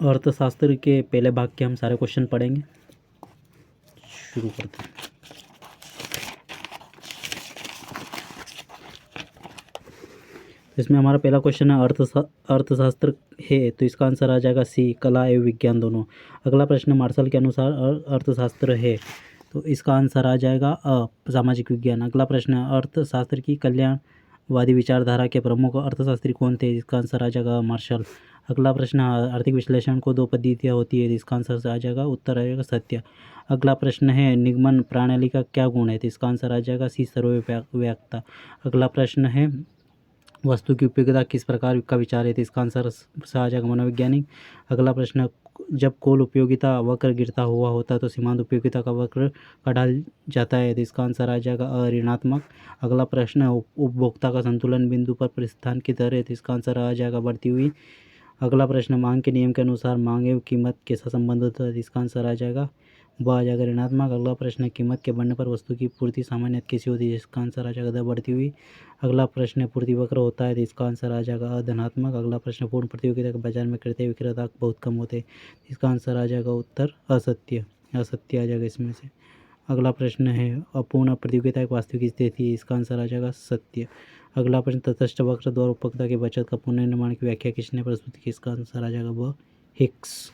अर्थशास्त्र के पहले भाग के हम सारे क्वेश्चन पढ़ेंगे। शुरू करते हैं। इसमें हमारा पहला क्वेश्चन है अर्थशास्त्र है, तो इसका आंसर आ जाएगा सी, कला एवं विज्ञान दोनों। अगला प्रश्न मार्शल के अनुसार अर्थशास्त्र है, तो इसका आंसर आ जाएगा सामाजिक विज्ञान। अगला प्रश्न है अर्थशास्त्र की कल्याणवादी विचारधारा के प्रमुख अर्थशास्त्री कौन थे, इसका आंसर आ जाएगा मार्शल। अगला प्रश्न है आर्थिक विश्लेषण को 2 पद्धतियाँ होती है, इसका आंसर आ जाएगा उत्तर आ जाएगा सत्य। अगला प्रश्न है निगमन प्रणाली का क्या गुण है, तो इसका आंसर आ जाएगा सी, सर्वव्यापकता। अगला प्रश्न है वस्तु की उपयोगिता किस प्रकार का विचार है, तो इसका आंसर आ जाएगा मनोवैज्ञानिक। अगला प्रश्न जब कुल उपयोगिता वक्र गिरता हुआ होता है तो सीमांत उपयोगिता का वक्र का ढाल जाता है, तो इसका आंसर आ जाएगा ऋणात्मक। अगला प्रश्न है उपभोक्ता का संतुलन बिंदु पर परिस्थान की दर है, तो इसका आंसर आ जाएगा बढ़ती हुई। अगला प्रश्न मांग के नियम के अनुसार मांग एवं कीमत कैसा संबंध होता है, इसका आंसर आ जाएगा वह आ जाएगा ऋणात्मक। अगला प्रश्न कीमत के बढ़ने पर वस्तु की पूर्ति सामान्य कैसी होती है, इसका आंसर आ जाएगा बढ़ती हुई। अगला प्रश्न पूर्ति वक्र होता है, तो इसका आंसर आ जाएगा धनात्मक। अगला प्रश्न पूर्ण प्रतियोगिता के बाजार में क्रेता विक्रेता बहुत कम होते हैं, इसका आंसर आ जाएगा उत्तर असत्य आ जाएगा इसमें से। अगला प्रश्न है अपूर्ण प्रतियोगिता एक वास्तविक स्थिति है, इसका आंसर आ जाएगा सत्य। अगला प्रश्न तटस्थ वक्र द्वारा उपभोक्ता की बचत का पुनर्निर्माण की व्याख्या किसने प्रस्तुत की, इसका आंसर आ जाएगा वह हिक्स।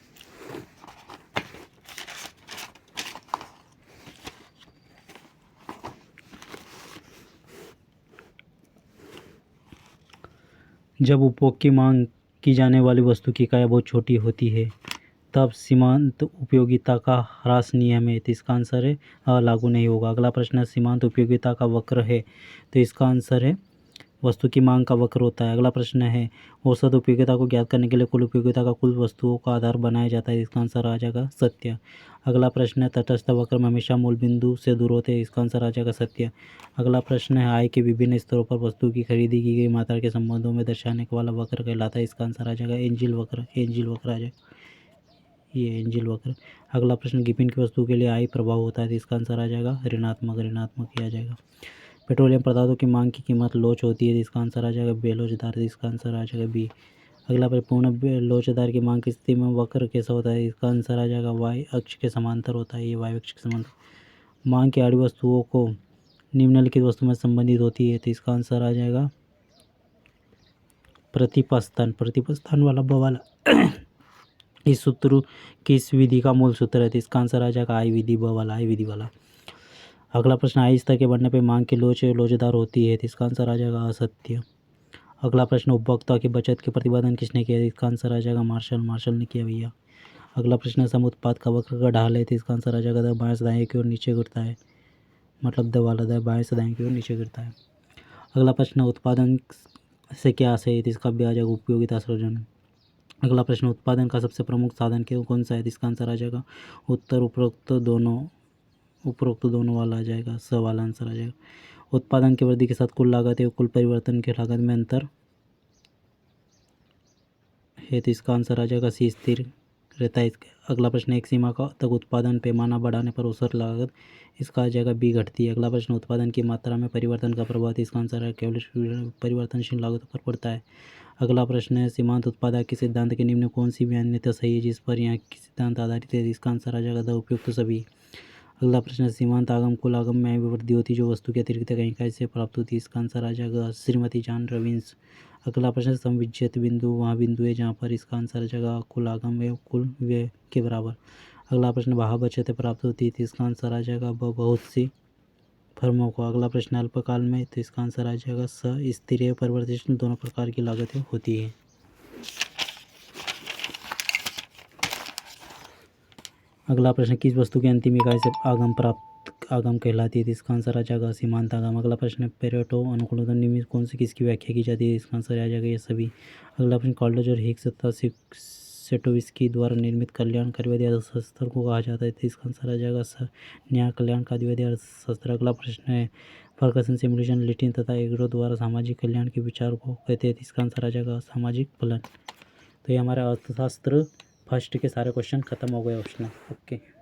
जब उपभोग की मांग की जाने वाली वस्तु की इकाई बहुत छोटी होती है तब सीमांत उपयोगिता का ह्रास नियम है, तो इसका आंसर है लागू नहीं होगा। अगला प्रश्न सीमांत उपयोगिता का वक्र है, तो इसका आंसर है वस्तु की मांग का वक्र होता है। अगला प्रश्न है औसत उपयोगिता को ज्ञात करने के लिए कुल उपयोगिता का कुल वस्तुओं का आधार बनाया जाता है, इसका आंसर आ जाएगा सत्य। अगला प्रश्न है तटस्थ वक्र में हमेशा मूल बिंदु से दूर होते हैं, इसका आंसर आ जाएगा सत्य। अगला प्रश्न है आय के विभिन्न स्तरों पर वस्तु की खरीदी की गई मात्रा के संबंधों में दर्शाने वाला वक्र कहलाता है, इसका आंसर आ जाएगा एंजिल वक्र आ जाएगा ये एंजिल वक्र। अगला प्रश्न गिपिन की वस्तु के लिए आय प्रभाव होता है, तो इसका आंसर आ जाएगा ऋणात्मक ही आ जाएगा। पेट्रोलियम पदार्थों की मांग की कीमत लोच होती है, तो इसका आंसर आ जाएगा बेलोचदार, इसका आंसर आ जाएगा बी। अगला पूर्ण लोचदार की मांग की स्थिति में वक्र कैसा होता है, इसका आंसर आ जाएगा वाई अक्ष के समांतर होता है, ये वाई अक्ष के समांतर। मांग की आड़ी वस्तुओं को निम्नलिखित वस्तु में संबंधित होती है, तो इसका आंसर आ जाएगा प्रतिपस्थान वाला वाला इस सूत्र किस विधि का मूल सूत्र है, तो इसका आंसर आ जाएगा आई विधि वाला। अगला प्रश्न आई स्तर के बढ़ने पर मांग की लोचदार होती है, तो इसका आंसर आ जाएगा असत्य। अगला प्रश्न उपभोक्ता की बचत के प्रतिपादन किसने किया, इसका आंसर आ जाएगा मार्शल ने किया भैया। अगला प्रश्न सम उत्पाद का वक्र का ढाल है, तो इसका आंसर आ जाएगा बाएं से दाएं की ओर नीचे गिरता है, मतलब बाएं से दाएं की ओर नीचे गिरता है। अगला प्रश्न उत्पादन से क्या आशय है, तो इसका भी आ जाएगा उपयोगिता सृजन। अगला प्रश्न उत्पादन का सबसे प्रमुख साधन कौन सा है, इसका आंसर आ जाएगा उत्तर उपरोक्त दोनों वाला आ जाएगा, स वाला आंसर आ जाएगा। उत्पादन की वृद्धि के साथ कुल लागत है कुल परिवर्तन की लागत में अंतर है, तो इसका आंसर आ जाएगा सी, स्थिर रहता है। अगला प्रश्न एक सीमा का तक उत्पादन पैमाना बढ़ाने पर औसत लागत, इसका आ जाएगा बी, घटती है। अगला प्रश्न उत्पादन की मात्रा में परिवर्तन का प्रभाव, इसका आंसर है केवल परिवर्तनशील लागतों पर पड़ता है। अगला प्रश्न है सीमांत उत्पादक के सिद्धांत के निम्न कौन सी मान्यता सही है जिस पर यहाँ की सिद्धांत आधारित है, इसका आंसर आ जाएगा द उपयुक्त सभी। अगला प्रश्न सीमांत आगम कुल आगम में वृद्धि होती जो वस्तु की अतिरिक्त इकाई से प्राप्त होती, इसका आंसर आ जाएगा श्रीमती जॉन रॉबिन्स। अगला प्रश्न समविच्छेद बिंदु वहाँ बिंदु है जहाँ पर, इसका आंसर आ जाएगा कुल आगम व कुल व्यय के बराबर। अगला प्रश्न वहाँ बचत प्राप्त होती है, तो इसका आंसर आ जाएगा बहुत सी फर्मों को। अगला प्रश्न अल्पकाल में, तो इसका आंसर आ जाएगा स्थिर परिवर्तनशील दोनों प्रकार की लागतें होती हैं। अगला प्रश्न किस वस्तु की अंतिम इकाई से आगम कहलाती है, तो इसका आंसर आ जाएगा सीमांत आगम। अगला प्रश्न पेरेटो अनुकूलतम निम्न कौन सी किसकी व्याख्या की जाती है, इसका आंसर आ जाएगा ये सभी। अगला प्रश्न कॉल्डज और हिग्स तथा सेटोविस्की द्वारा निर्मित कल्याणकारीवादी अर्थशास्त्र को कहा जाता है, तो इसका आंसर आ जाएगा न्याय कल्याणकारीवादी अर्थशास्त्र। अगला प्रश्न है फर्गसन सिमुलेशन लिटिन तथा एग्रो द्वारा सामाजिक कल्याण के विचार को कहते हैं, तो इसका आंसर आ जाएगा सामाजिक फलन। तो ये हमारा अर्थशास्त्र फर्स्ट के सारे क्वेश्चन खत्म हो गए ऑप्शनल। ओके।